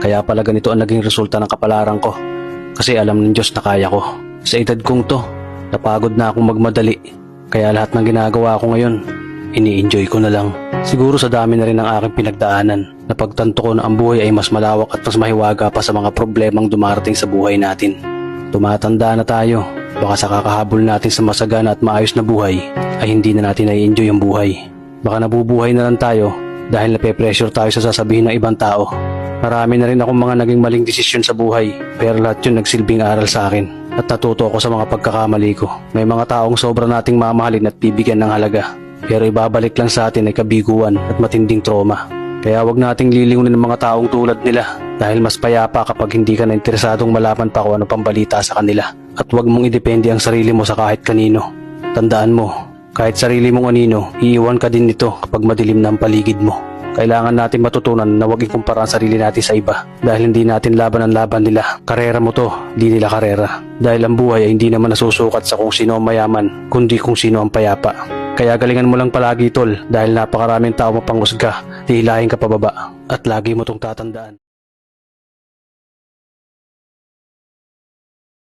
Kaya pala ganito ang naging resulta ng kapalaran ko. Kasi alam ng Diyos na kaya ko. Sa edad kong to, napagod na akong magmadali. Kaya lahat ng ginagawa ko ngayon, ini-enjoy ko na lang. Siguro sa dami na rin ng aking pinagdaanan, napagtanto ko na ang buhay ay mas malawak at mas mahiwaga pa sa mga problemang dumarating sa buhay natin. Tumatanda na tayo, baka sa kakahabol natin sa masagana at maayos na buhay, ay hindi na natin na-enjoy ang buhay. Baka nabubuhay na lang tayo dahil nape-pressure tayo sa sasabihin ng ibang tao. Marami na rin akong mga naging maling desisyon sa buhay, pero lahat yun nagsilbing aral sa akin. At natuto ako sa mga pagkakamali ko. May mga taong sobra nating mamahalin at bibigyan ng halaga, pero ibabalik lang sa atin ay kabiguan at matinding trauma. Kaya wag nating lilingunin ng mga taong tulad nila, dahil mas payapa kapag hindi ka na interesadong malaman pa kung ano pang balita sa kanila. At wag mong idepende ang sarili mo sa kahit kanino. Tandaan mo, kahit sarili mong anino, iiwan ka din nito kapag madilim na ang paligid mo. Kailangan natin matutunan na huwag ikumpara ang sarili natin sa iba, dahil hindi natin laban ang laban nila. Karera mo to, di nila karera. Dahil ang buhay ay hindi naman nasusukat sa kung sino ang mayaman, kundi kung sino ang payapa. Kaya galingan mo lang palagi tol, dahil napakaraming tao mapanghusga, hihilahin ka pababa. At lagi mo tong tatandaan.